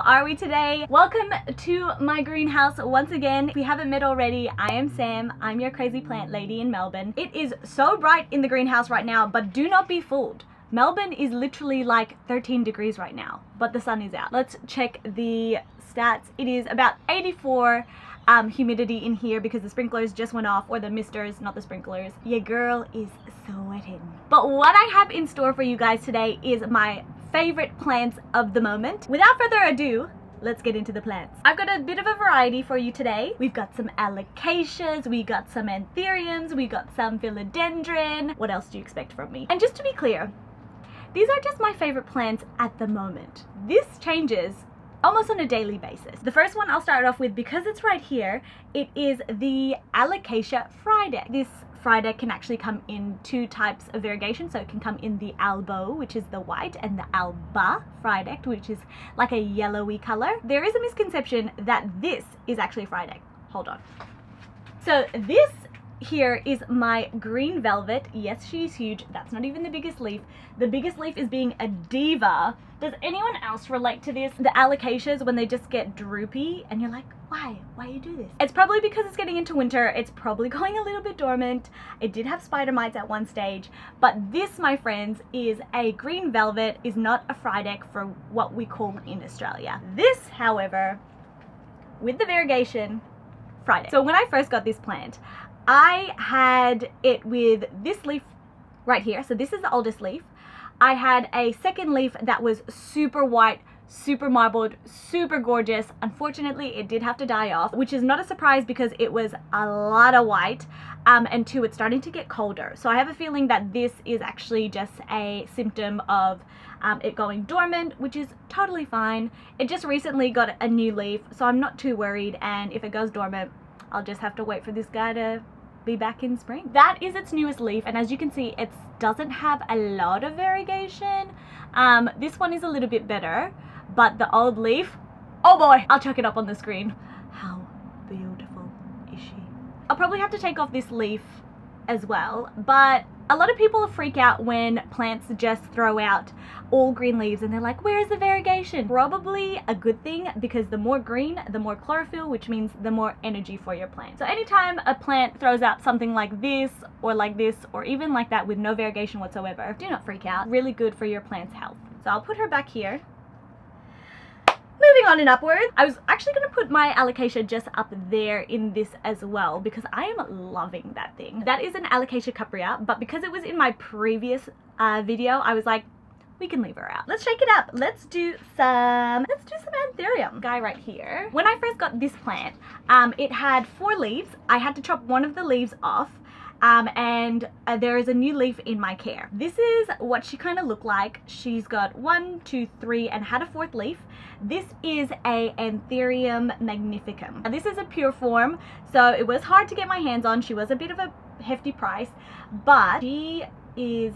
are we today? Welcome to my greenhouse once again. If we haven't met already, I am Sam. I'm your crazy plant lady in Melbourne. It is so bright in the greenhouse right now, but do not be fooled. Melbourne is literally like 13 degrees right now, but the sun is out. Let's check the stats. It is about 84 humidity in here because the sprinklers just went off, or the misters, not the sprinklers. Your girl is sweating. But what I have in store for you guys today is my favorite plants of the moment. Without further ado, let's get into the plants. I've got a bit of a variety for you today. We've got some Alocasias, we got some Anthuriums, we got some Philodendron. What else do you expect from me? And just to be clear, these are just my favorite plants at the moment. This changes almost on a daily basis. The first one I'll start off with, because it's right here, it is the Alocasia Friday. This Friday can actually come in two types of variegation. So it can come in the Albo, which is the white, and the Alba Friday, which is like a yellowy color. There is a misconception that this is actually Friday. Hold on. So this here is my green velvet. Yes, she's huge. That's not even the biggest leaf. The biggest leaf is being a diva. Does anyone else relate to this? The Alocasias, when they just get droopy and you're like, why you do this? It's probably because it's getting into winter. It's probably going a little bit dormant. It did have spider mites at one stage, but this, my friends, is a green velvet, is not a Frydek for what we call in Australia. This, however, with the variegation, Friday. So when I first got this plant, I had it with this leaf right here. So this is the oldest leaf. I had a second leaf that was super white, super marbled, super gorgeous. Unfortunately, it did have to die off, which is not a surprise because it was a lot of white. And two, it's starting to get colder. So I have a feeling that this is actually just a symptom of it going dormant, which is totally fine. It just recently got a new leaf, so I'm not too worried. And if it goes dormant, I'll just have to wait for this guy to be back in spring. That is its newest leaf, and as you can see, it doesn't have a lot of variegation. This one is a little bit better, but the old leaf, oh boy, I'll chuck it up on the screen. How beautiful is she? I'll probably have to take off this leaf as well, but a lot of people freak out when plants just throw out all green leaves and they're like, where's the variegation? Probably a good thing, because the more green, the more chlorophyll, which means the more energy for your plant. So anytime a plant throws out something like this, or even like that with no variegation whatsoever, do not freak out. Really good for your plant's health. So I'll put her back here. Moving on and upward, I was actually going to put my Alocasia just up there in this as well, because I am loving that thing. That is an Alocasia caprea, but because it was in my previous video, I was like, we can leave her out. Let's shake it up. Let's do some Anthurium. Guy right here. When I first got this plant, it had 4 leaves. I had to chop one of the leaves off. And there is a new leaf in my care. This is what she kind of looked like. She's got 1, 2, 3, and had a 4th leaf. This is a Anthurium Magnificum. Now, this is a pure form, so it was hard to get my hands on. She was a bit of a hefty price, but she is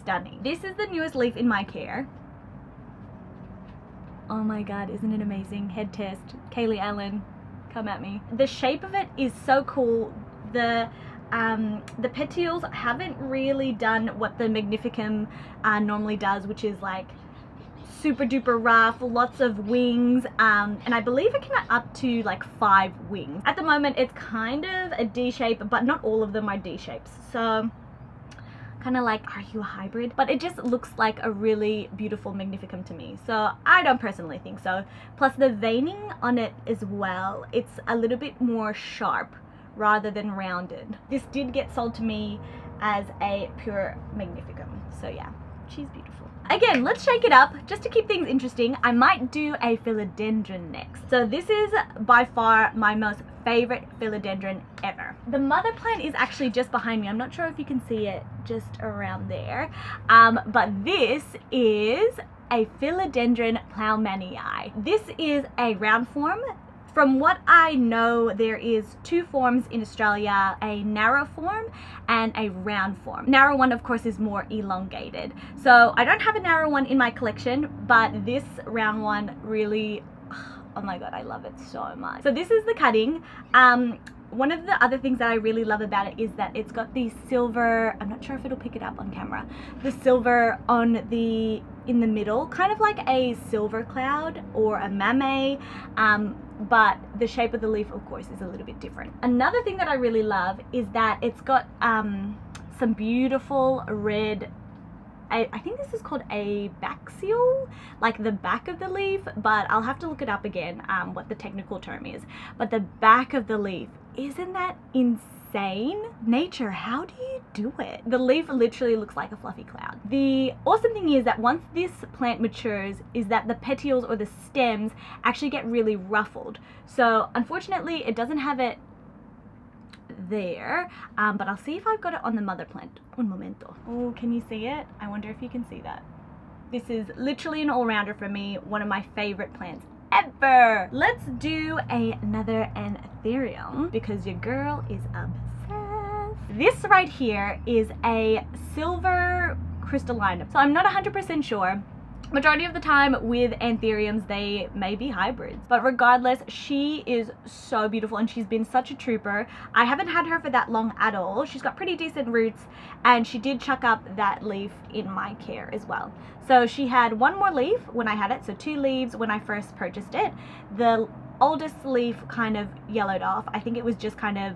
stunning. This is the newest leaf in my care. Oh my god, isn't it amazing? Head test. Kaylee Allen, come at me. The shape of it is so cool. The petioles haven't really done what the Magnificum normally does, which is like super duper rough, lots of wings, and I believe it can up to like 5 wings. At the moment it's kind of a D shape, but not all of them are D shapes, so kind of like, are you a hybrid? But it just looks like a really beautiful Magnificum to me, so I don't personally think so. Plus the veining on it as well, it's a little bit more sharp rather than rounded. This did get sold to me as a pure Magnificum, so yeah, she's beautiful. Again, let's shake it up just to keep things interesting. I might do a Philodendron next. So this is by far my most favorite Philodendron ever. The mother plant is actually just behind me. I'm not sure if you can see it just around there, but this is a Philodendron Hoffmanii. This is a round form. From what I know, there is 2 forms in Australia, a narrow form and a round form. Narrow one, of course, is more elongated. So I don't have a narrow one in my collection, but this round one really, oh my god, I love it so much. So this is the cutting. one of the other things that I really love about it is that it's got the silver, I'm not sure if it'll pick it up on camera, the silver on the, in the middle, kind of like a silver cloud or a mame, but the shape of the leaf of course is a little bit different. Another thing that I really love is that it's got some beautiful red, I think this is called a baxial, like the back of the leaf, but I'll have to look it up again, what the technical term is. But the back of the leaf, isn't that insane? Nature, how do you do it? The leaf literally looks like a fluffy cloud. The awesome thing is that once this plant matures is that the petioles or the stems actually get really ruffled. So unfortunately it doesn't have it there, but I'll see if I've got it on the mother plant. Un momento. Oh, can you see it? I wonder if you can see that. This is literally an all-rounder for me, one of my favorite plants ever. Let's do another Anthurium because your girl is obsessed. This right here is a silver crystallinum. So I'm not 100% sure. Majority of the time with Anthuriums they may be hybrids, but regardless she is so beautiful and she's been such a trooper. I haven't had her for that long at all. She's got pretty decent roots and she did chuck up that leaf in my care as well. So she had one more leaf when I had it, so 2 leaves when I first purchased it. The oldest leaf kind of yellowed off. I think it was just kind of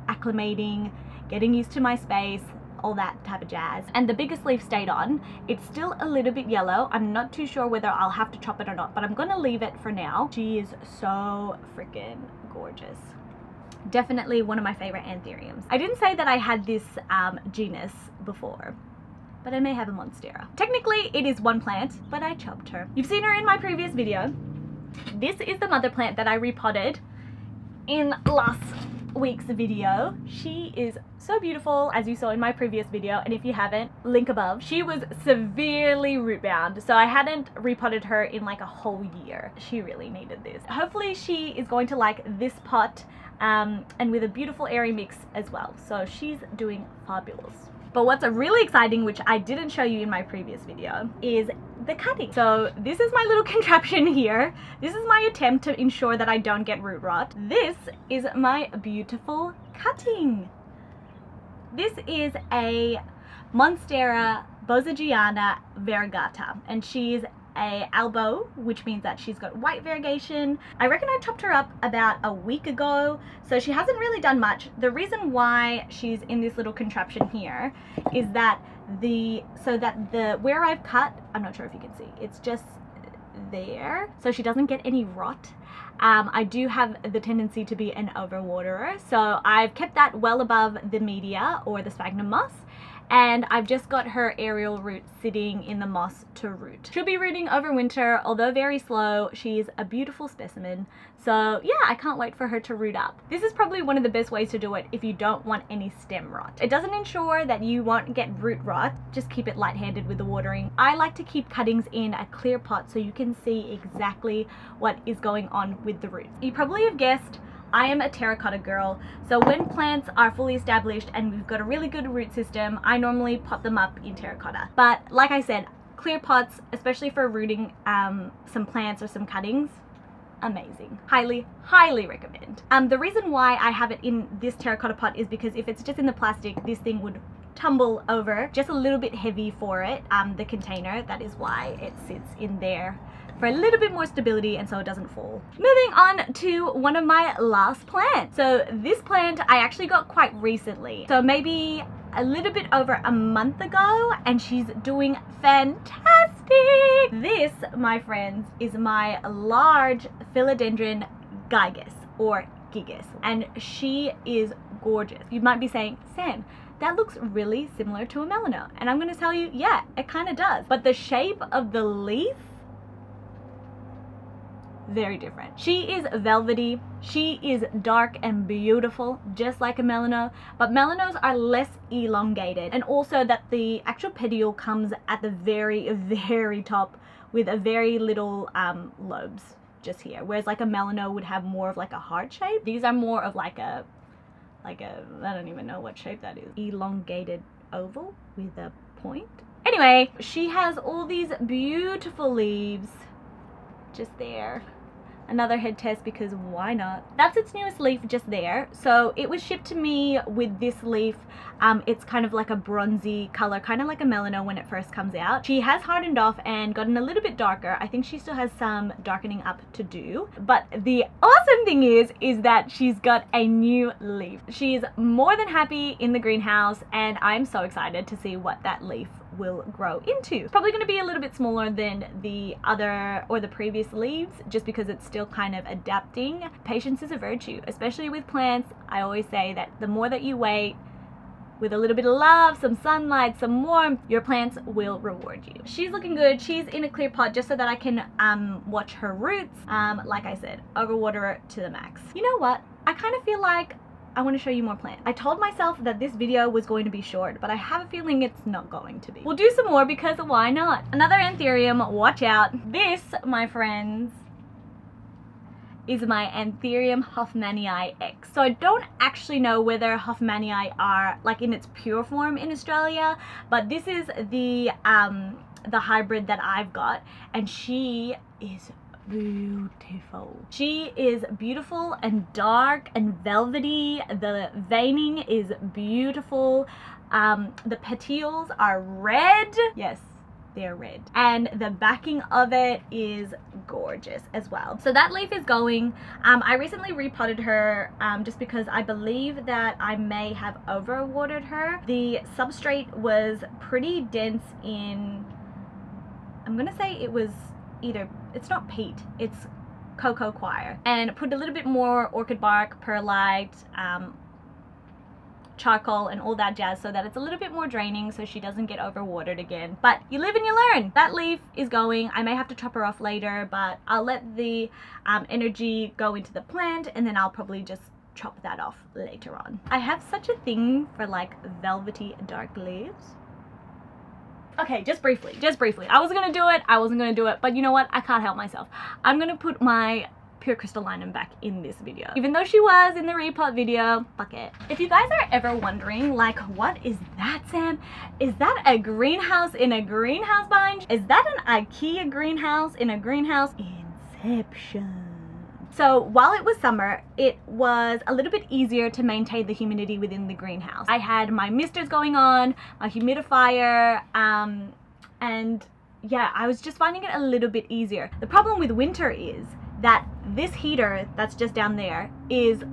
acclimating, getting used to my space, all that type of jazz. And the biggest leaf stayed on. It's still a little bit yellow. I'm not too sure whether I'll have to chop it or not, but I'm gonna leave it for now. She is so freaking gorgeous. Definitely one of my favorite Anthuriums. I didn't say that I had this genus before, but I may have a Monstera. Technically it is one plant, but I chopped her. You've seen her in my previous video. This is the mother plant that I repotted in last week's video. She is so beautiful, as you saw in my previous video, and if you haven't, link above. She was severely root bound, so I hadn't repotted her in like a whole year. She really needed this. Hopefully she is going to like this pot, and with a beautiful airy mix as well, so she's doing fabulous. But what's really exciting, which I didn't show you in my previous video, is the cutting. So this is my little contraption here. This is my attempt to ensure that I don't get root rot. This is my beautiful cutting. This is a Monstera Borsigiana Varigata, and she's a Albo, which means that she's got white variegation. I reckon I chopped her up about a week ago, so she hasn't really done much. The reason why she's in this little contraption here is that where I've cut, I'm not sure if you can see, it's just there, so she doesn't get any rot. I do have the tendency to be an overwaterer, so I've kept that well above the media or the sphagnum moss, and I've just got her aerial root sitting in the moss to root. She'll be rooting over winter, although very slow. She's a beautiful specimen, so yeah, I can't wait for her to root up. This is probably one of the best ways to do it if you don't want any stem rot. It doesn't ensure that you won't get root rot, just keep it light-handed with the watering. I like to keep cuttings in a clear pot so you can see exactly what is going on with the roots. You probably have guessed, I am a terracotta girl, so when plants are fully established and we've got a really good root system, I normally pot them up in terracotta. But like I said, clear pots, especially for rooting some plants or some cuttings, amazing. Highly, highly recommend. The reason why I have it in this terracotta pot is because if it's just in the plastic, this thing would tumble over. Just a little bit heavy for it, the container. That is why it sits in there, for a little bit more stability and so it doesn't fall. Moving on to one of my last plants. So this plant I actually got quite recently, so maybe a little bit over a month ago, and she's doing fantastic. This, my friends, is my large Philodendron Gigas, or Gigas, and she is gorgeous. You might be saying, Sam, that looks really similar to a melano, and I'm gonna tell you, yeah, it kind of does, but the shape of the leaf, very different. She is velvety, she is dark and beautiful, just like a melano, but melanos are less elongated, and also that the actual petiole comes at the very, very top with a very little lobes just here, whereas like a melano would have more of like a heart shape. These are more of like a, I don't even know what shape that is. Elongated oval with a point. Anyway, she has all these beautiful leaves just there. another head test because why not? That's its newest leaf just there. So it was shipped to me with this leaf. It's kind of like a bronzy color, kind of like a melano when it first comes out. She has hardened off and gotten a little bit darker. I think she still has some darkening up to do. But the awesome thing is that she's got a new leaf. She's more than happy in the greenhouse, and I'm so excited to see what that leaf will grow into. It's probably going to be a little bit smaller than the other or the previous leaves, just because it's still kind of adapting. Patience is a virtue, especially with plants. I always say that the more that you wait, with a little bit of love, some sunlight, some warmth, your plants will reward you. She's looking good. She's in a clear pot just so that I can watch her roots. Like I said, overwater her to the max. You know what? I kind of feel like I want to show you more plants. I told myself that this video was going to be short, but I have a feeling it's not going to be. We'll do some more because why not? Another Anthurium, watch out. This, my friends, is my Anthurium Hoffmanii X. So I don't actually know whether Hoffmanii are like in its pure form in Australia, but this is the hybrid that I've got, and she is beautiful. She is beautiful and dark and velvety. The veining is beautiful. The petioles are red. Yes, they're red. And the backing of it is gorgeous as well. So that leaf is going. I recently repotted her just because I believe that I may have overwatered her. The substrate was pretty dense in, I'm gonna say it was either, it's not peat, it's cocoa coir, and put a little bit more orchid bark, perlite, charcoal and all that jazz so that it's a little bit more draining so she doesn't get overwatered again. But you live and you learn. That leaf is going. I may have to chop her off later, but I'll let the energy go into the plant, and then I'll probably just chop that off later on. I have such a thing for like velvety dark leaves. Okay, just briefly. I was gonna do it, but you know what? I can't help myself. I'm gonna put my pure crystallinum back in this video. Even though she was in the repot video, fuck it. If you guys are ever wondering, like, what is that, Sam? Is that a greenhouse in a greenhouse behind you? Is that an IKEA greenhouse in a greenhouse? Inception. So while it was summer, it was a little bit easier to maintain the humidity within the greenhouse. I had my misters going on, a humidifier, and yeah, I was just finding it a little bit easier. The problem with winter is that this heater that's just down there is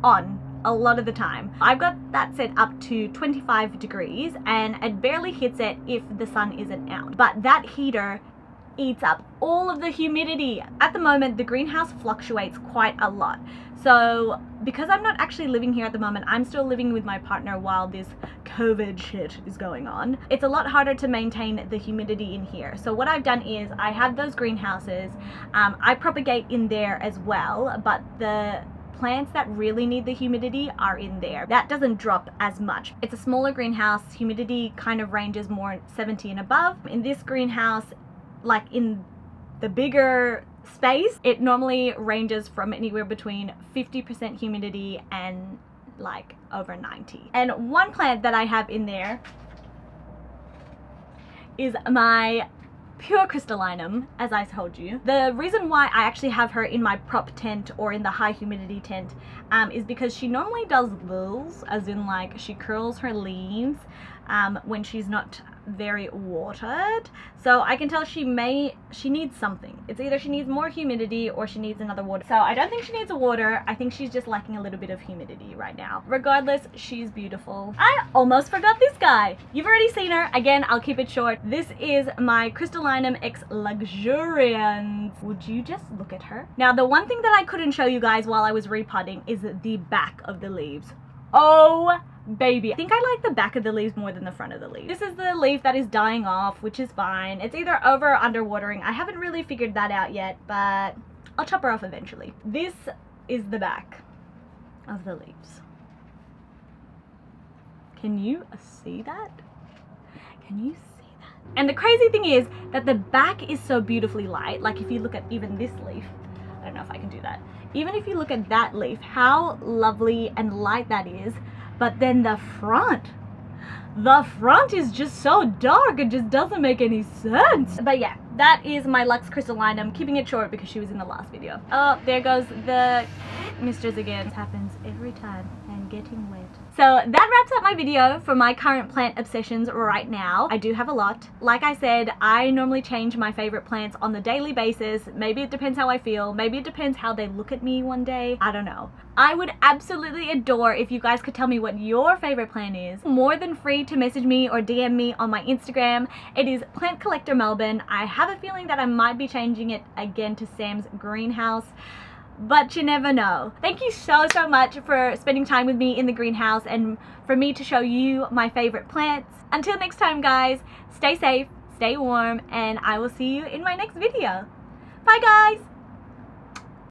on a lot of the time. I've got that set up to 25 degrees and it barely hits it if the sun isn't out. But that heater eats up all of the humidity. At the moment, the greenhouse fluctuates quite a lot. So because I'm not actually living here at the moment, I'm still living with my partner while this COVID shit is going on. It's a lot harder to maintain the humidity in here. So what I've done is I have those greenhouses. I propagate in there as well, but the plants that really need the humidity are in there. That doesn't drop as much. It's a smaller greenhouse. Humidity kind of ranges more 70 and above. In this greenhouse, like in the bigger space, it normally ranges from anywhere between 50% humidity and like over 90. And one plant that I have in there is my pure crystallinum, as I told you. The reason why I actually have her in my prop tent or in the high humidity tent is because she normally does lulls, as in like she curls her leaves when she's not very watered. So I can tell she needs something. It's either she needs more humidity or she needs another water. So I don't think she needs a water. I think she's just lacking a little bit of humidity right now. Regardless, she's beautiful. I almost forgot this guy. You've already seen her. Again, I'll keep it short. This is my Crystallinum X Luxurians. Would you just look at her? Now, the one thing that I couldn't show you guys while I was repotting is the back of the leaves. Oh, baby. I think I like the back of the leaves more than the front of the leaves. This is the leaf that is dying off, which is fine. It's either over or under watering. I haven't really figured that out yet, but I'll chop her off eventually. This is the back of the leaves. Can you see that? Can you see that? And the crazy thing is that the back is so beautifully light. Like if you look at even this leaf, I don't know if I can do that. Even if you look at that leaf, how lovely and light that is. But then the front is just so dark, it just doesn't make any sense. But yeah, that is my Lux Crystallinum, keeping it short because she was in the last video. Oh, there goes the misters again. This happens every time, and getting wet. So that wraps up my video for my current plant obsessions right now. I do have a lot. Like I said, I normally change my favorite plants on the daily basis. Maybe it depends how I feel. Maybe it depends how they look at me one day. I don't know. I would absolutely adore if you guys could tell me what your favorite plant is. More than free to message me or DM me on my Instagram. It is Plant Collector Melbourne. I have a feeling that I might be changing it again to Sam's greenhouse, but you never know. Thank you so much for spending time with me in the greenhouse and for me to show you my favorite plants. Until next time, guys, stay safe, stay warm, and I will see you in my next video. Bye, guys!